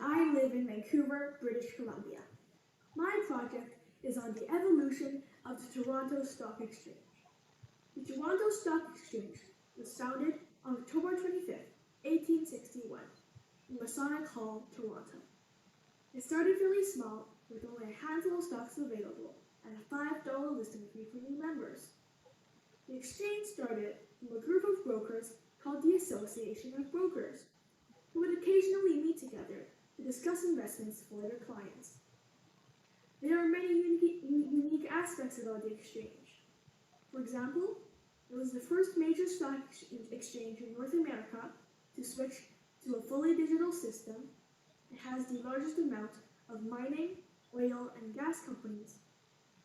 I live in Vancouver, British Columbia. My project is on the evolution of the Toronto Stock Exchange. The Toronto Stock Exchange was founded on October 25th, 1861, in Masonic Hall, Toronto. It started really small, with only a handful of stocks available and a $5 listing fee for new members. The exchange started from a group of brokers called the Association of Brokers, who would occasionally meet together to discuss investments for their clients. There are many unique aspects about the exchange. For example, it was the first major stock exchange in North America to switch to a fully digital system. It has the largest amount of mining, oil, and gas companies,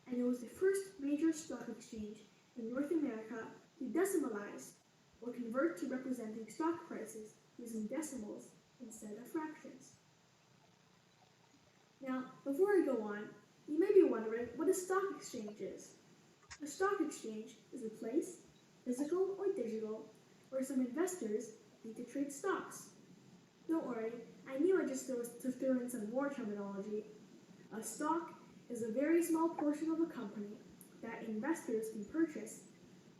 and it was the first major stock exchange in North America to decimalize or convert to representing stock prices using decimals instead of fractions. Now, before I go on, you may be wondering what a stock exchange is. A stock exchange is a place, physical or digital, where some investors need to trade stocks. Don't worry, I knew I just threw in some more terminology. A stock is a very small portion of a company that investors can purchase,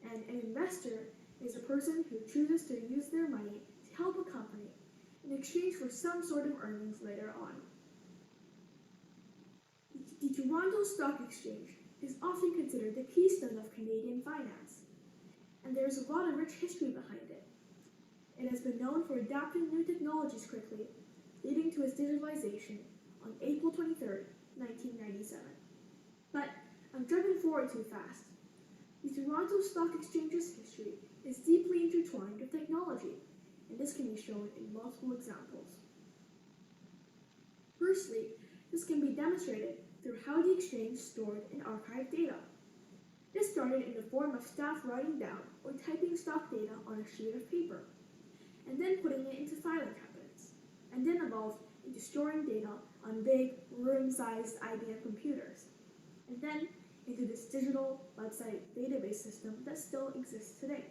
and an investor is a person who chooses to use their money to help a company in exchange for some sort of earnings later on. The Toronto Stock Exchange is often considered the keystone of Canadian finance, and there is a lot of rich history behind it. It has been known for adapting new technologies quickly, leading to its digitalization on April 23rd, 1997. But I'm jumping forward too fast. The Toronto Stock Exchange's history is deeply intertwined with technology, and this can be shown in multiple examples. Firstly, this can be demonstrated through how the exchange stored and archived data. This started in the form of staff writing down or typing stock data on a sheet of paper, and then putting it into filing cabinets, and then evolved into storing data on big, room-sized IBM computers, and then into this digital website database system that still exists today.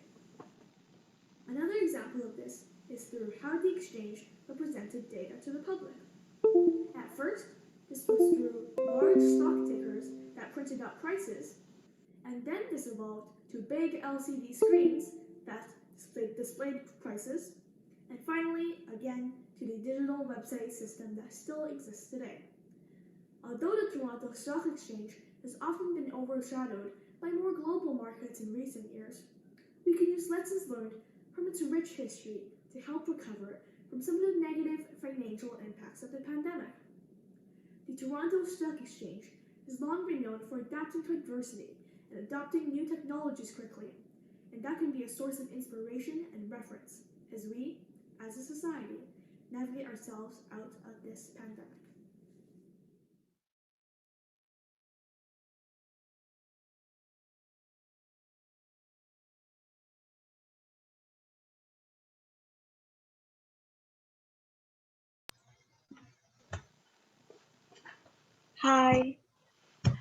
Another example of this is through how the exchange represented data to the public. At first, this was through large stock tickers that printed out prices, and then this evolved to big LCD screens that displayed prices, and finally, again, to the digital website system that still exists today. Although the Toronto Stock Exchange has often been overshadowed by more global markets in recent years, we can use lessons learned from its rich history to help recover from some of the negative financial impacts of the pandemic. The Toronto Stock Exchange has long been known for adapting to adversity and adopting new technologies quickly, and that can be a source of inspiration and reference as we, as a society, navigate ourselves out of this pandemic. Hi.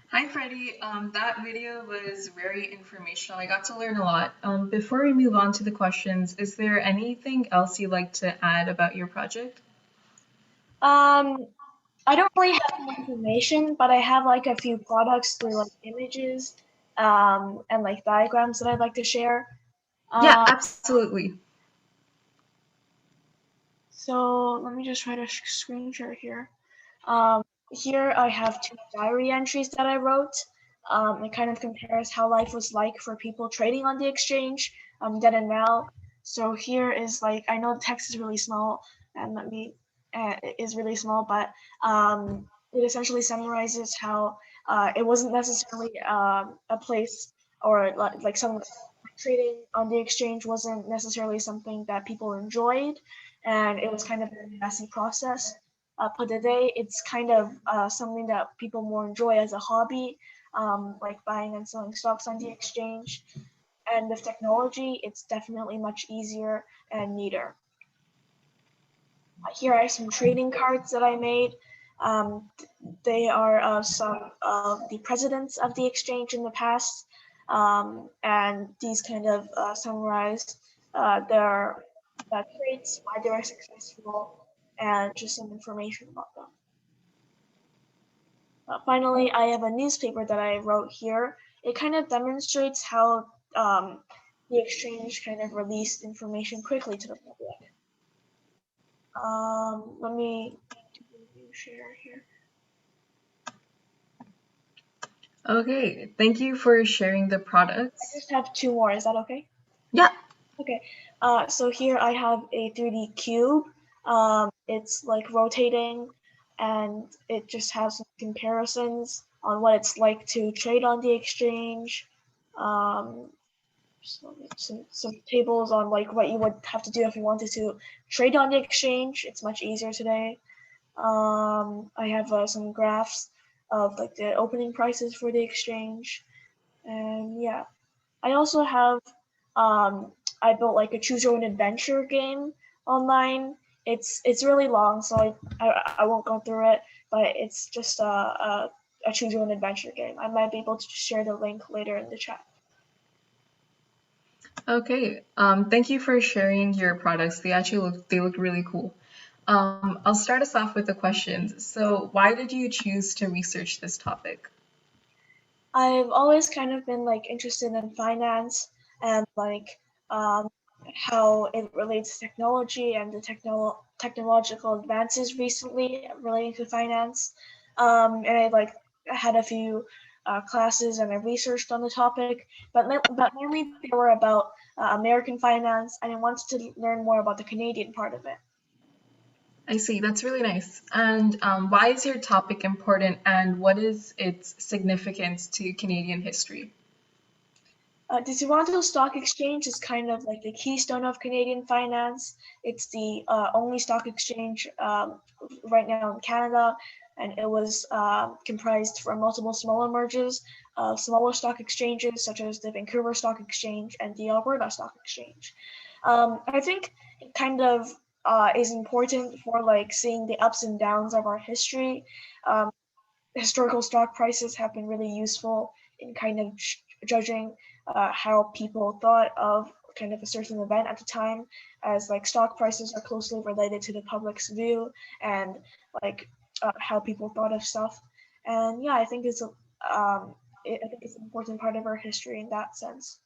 Hi, Freddie. That video was very informational. I got to learn a lot. Before we move on to the questions, is there anything else you'd like to add about your project? I don't really have any information, but I have like a few products through like images, and like diagrams that I'd like to share. Yeah, absolutely. So let me just try to screen share here. Here I have two diary entries that I wrote. It kind of compares how life was like for people trading on the exchange, then and now. So here is like, I know the text is really small, and it is really small, but it essentially summarizes how it wasn't necessarily a place or like some trading on the exchange wasn't necessarily something that people enjoyed, and it was kind of a messy process. But today, it's kind of something that people more enjoy as a hobby, like buying and selling stocks on the exchange. And with technology, it's definitely much easier and neater. Here are some trading cards that I made. They are some of the presidents of the exchange in the past, and these kind of summarize their traits, why they were successful, and just some information about them. Finally, I have a newspaper that I wrote here. It kind of demonstrates how the exchange kind of released information quickly to the public. Let me share here. Okay, thank you for sharing the I products. just have two more. Is that okay? Yeah. Okay. So here I have a 3D cube. It's like rotating, and it just has some comparisons on what it's like to trade on the exchange. Um, some tables on like what you would have to do if you wanted to trade on the exchange. It's much easier today. I have some graphs of like the opening prices for the exchange, and yeah, I also have I built like a choose your own adventure game online. It's really long, so I won't go through it, but it's just a choose your own adventure game. I might be able to share the link later in the chat. Okay. Thank you for sharing your products. They look really cool. I'll start us off with the questions. So, why did you choose to research this topic? I've always kind of been like interested in finance and like um, how it relates to technology and the technological advances recently relating to finance. And I like had a few classes and I researched on the topic, but mainly they were about American finance, and I wanted to learn more about the Canadian part of it. I see. That's really nice. And why is your topic important, and what is its significance to Canadian history? The Toronto Stock Exchange is kind of like the keystone of Canadian finance. It's the only stock exchange right now in Canada, and it was comprised from multiple smaller mergers of smaller stock exchanges such as the Vancouver Stock Exchange and the Alberta Stock Exchange. I think it kind of is important for like seeing the ups and downs of our history. Um, Historical stock prices have been really useful in kind of judging how people thought of kind of a certain event at the time, as like stock prices are closely related to the public's view and like how people thought of stuff. And yeah, I think I think it's an important part of our history in that sense.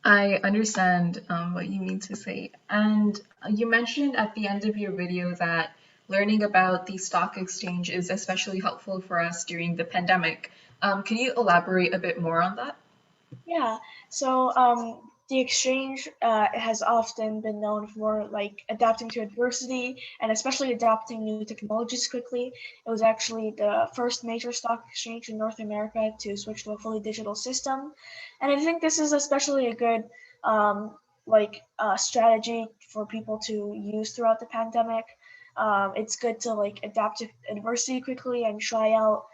I understand what you mean to say. And you mentioned at the end of your video that learning about the stock exchange is especially helpful for us during the pandemic. Can you elaborate a bit more on that? Yeah, so the exchange has often been known for like adapting to adversity and especially adopting new technologies quickly. It was actually the first major stock exchange in North America to switch to a fully digital system, and I think this is especially a good strategy for people to use throughout the pandemic. It's good to like adapt to adversity quickly and try out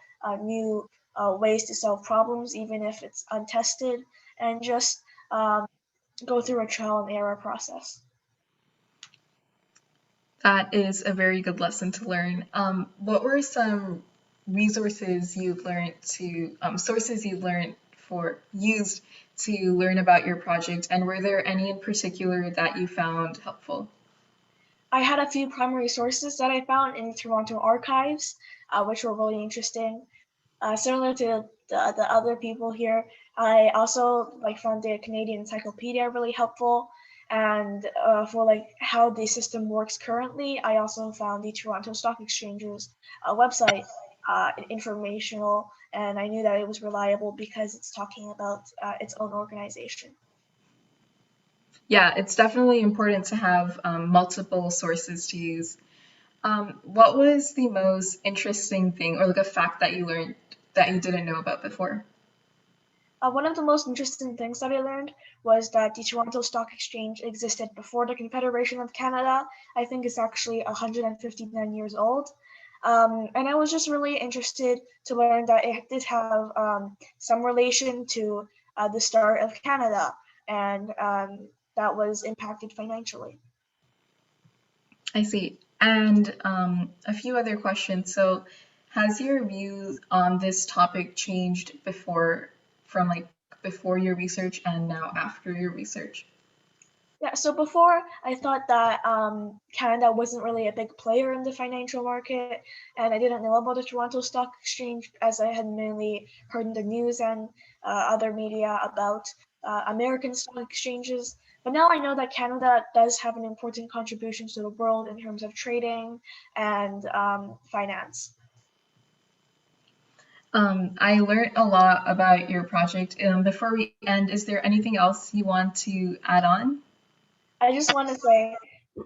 new ways to solve problems, even if it's untested, and just go through a trial and error process. That is a very good lesson to learn. What were some sources you learned for used to learn about your project, and were there any in particular that you found helpful? I had a few primary sources that I found in Toronto archives, which were really interesting. Similar to the other people here, I also like found the Canadian Encyclopedia really helpful. And for like how the system works currently, I also found the Toronto Stock Exchange's website informational, and I knew that it was reliable because it's talking about its own organization. Yeah, it's definitely important to have multiple sources to use. What was the most interesting thing or like a fact that you learned that you didn't know about before? One of the most interesting things that I learned was that the Toronto Stock Exchange existed before the Confederation of Canada. I think it's actually 159 years old. And I was just really interested to learn that it did have some relation to the start of Canada, and that was impacted financially. I see. And a few other questions. So, has your views on this topic changed before, from like before your research and now after your research? Yeah, so before I thought that Canada wasn't really a big player in the financial market, and I didn't know about the Toronto Stock Exchange as I had mainly heard in the news and other media about American stock exchanges. But now I know that Canada does have an important contribution to the world in terms of trading and finance. I learned a lot about your project. Before we end, is there anything else you want to add on? I just want to say,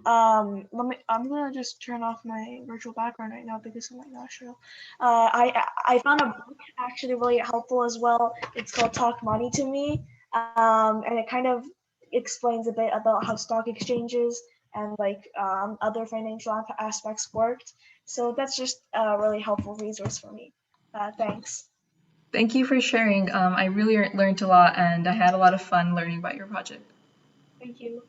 I'm gonna just turn off my virtual background right now because I'm like not sure. I found a book actually really helpful as well. It's called Talk Money to Me, and it kind of explains a bit about how stock exchanges and like other financial aspects worked. So that's just a really helpful resource for me. Thanks. Thank you for sharing. I really learned a lot and I had a lot of fun learning about your project. Thank you.